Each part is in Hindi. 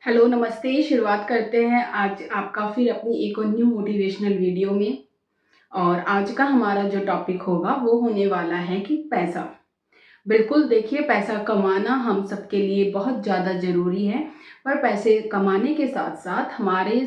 हेलो, नमस्ते। शुरुआत करते हैं आज आपका फिर अपनी एक और न्यू मोटिवेशनल वीडियो में। और आज का हमारा जो टॉपिक होगा वो होने वाला है कि पैसा। बिल्कुल देखिए, पैसा कमाना हम सबके लिए बहुत ज़्यादा ज़रूरी है। पर पैसे कमाने के साथ साथ हमारे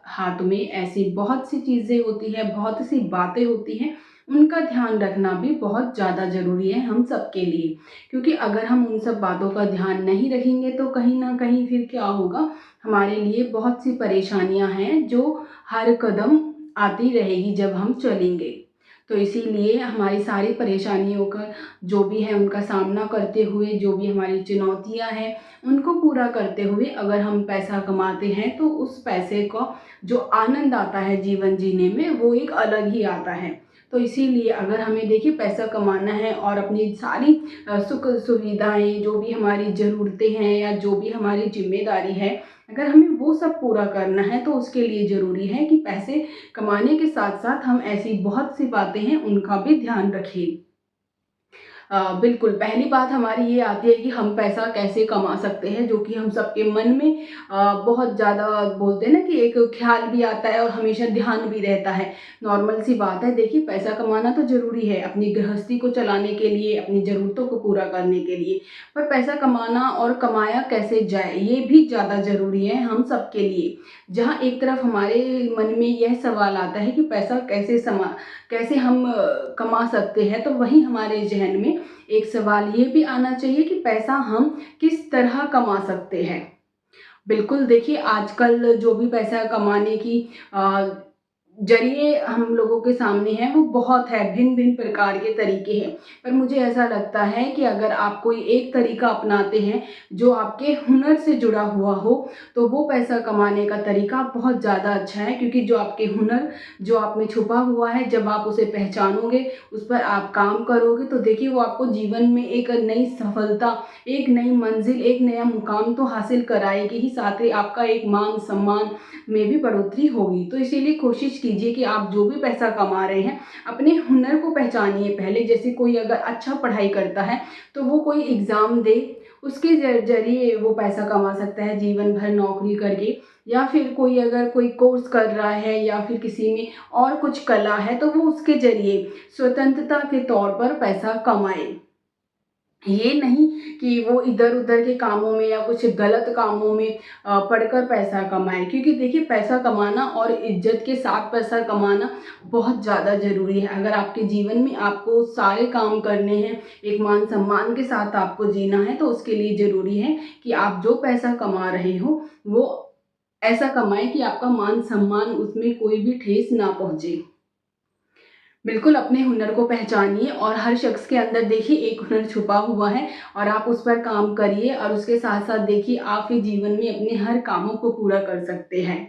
हाथ में ऐसी बहुत सी चीज़ें होती हैं, बहुत सी बातें होती हैं, उनका ध्यान रखना भी बहुत ज़्यादा ज़रूरी है हम सबके लिए। क्योंकि अगर हम उन सब बातों का ध्यान नहीं रखेंगे तो कहीं ना कहीं फिर क्या होगा, हमारे लिए बहुत सी परेशानियां हैं जो हर कदम आती रहेगी जब हम चलेंगे। तो इसीलिए हमारी सारी परेशानियों का जो भी है उनका सामना करते हुए, जो भी हमारी चुनौतियां हैं उनको पूरा करते हुए अगर हम पैसा कमाते हैं तो उस पैसे का जो आनंद आता है जीवन जीने में वो एक अलग ही आता है। तो इसीलिए अगर हमें देखिए पैसा कमाना है और अपनी सारी सुख सुविधाएं, जो भी हमारी ज़रूरतें हैं या जो भी हमारी जिम्मेदारी है, अगर हमें वो सब पूरा करना है तो उसके लिए ज़रूरी है कि पैसे कमाने के साथ साथ हम ऐसी बहुत सी बातें हैं उनका भी ध्यान रखें। बिल्कुल, पहली बात हमारी ये आती है कि हम पैसा कैसे कमा सकते हैं, जो कि हम सबके मन में बहुत ज़्यादा बोलते हैं ना कि एक ख़्याल भी आता है और हमेशा ध्यान भी रहता है। नॉर्मल सी बात है, देखिए पैसा कमाना तो ज़रूरी है अपनी गृहस्थी को चलाने के लिए, अपनी ज़रूरतों को पूरा करने के लिए। पर पैसा कमाना और कमाया कैसे जाए, ये भी ज़्यादा ज़रूरी है हम सबके लिए। जहाँ एक तरफ हमारे मन में यह सवाल आता है कि पैसा कैसे हम कमा सकते हैं, तो वहीं हमारे ज़हन में एक सवाल ये भी आना चाहिए कि पैसा हम किस तरह कमा सकते हैं। बिल्कुल देखिए, आजकल जो भी पैसा कमाने की ज़रिए हम लोगों के सामने हैं वो बहुत है, भिन्न-भिन्न प्रकार के तरीके हैं। पर मुझे ऐसा लगता है कि अगर आप कोई एक तरीका अपनाते हैं जो आपके हुनर से जुड़ा हुआ हो, तो वो पैसा कमाने का तरीका बहुत ज़्यादा अच्छा है। क्योंकि जो आपके हुनर, जो आप में छुपा हुआ है, जब आप उसे पहचानोगे, उस पर आप काम करोगे तो देखिए वो आपको जीवन में एक नई सफलता, एक नई मंजिल, एक नया मुकाम तो हासिल कराएगी ही, साथ ही आपका एक मान-सम्मान में भी बढ़ोतरी होगी। तो इसीलिए कोशिश कीजिए कि आप जो भी पैसा कमा रहे हैं, अपने हुनर को पहचानिए पहले। जैसे कोई अगर अच्छा पढ़ाई करता है, तो वो कोई एग्ज़ाम दे, उसके ज़रिए वो पैसा कमा सकता है जीवन भर नौकरी करके। या फिर कोई अगर कोई कोर्स कर रहा है या फिर किसी में और कुछ कला है, तो वो उसके ज़रिए स्वतंत्रता के तौर पर पैसा कमाए। ये नहीं कि वो इधर-उधर के कामों में या कुछ गलत कामों में पड़कर पैसा कमाए। क्योंकि देखिए पैसा कमाना और इज़्ज़त के साथ पैसा कमाना बहुत ज़्यादा ज़रूरी है। अगर आपके जीवन में आपको सारे काम करने हैं, एक मान-सम्मान के साथ आपको जीना है, तो उसके लिए ज़रूरी है कि आप जो पैसा कमा रहे हो, वो ऐसा कमाएँ कि आपका मान-सम्मान उसमें कोई भी ठेस ना पहुँचे। बिल्कुल, अपने हुनर को पहचानिए और हर शख्स के अंदर देखिए एक हुनर छुपा हुआ है और आप उस पर काम करिए और उसके साथ-साथ देखिए आप ही जीवन में अपने हर कामों को पूरा कर सकते हैं।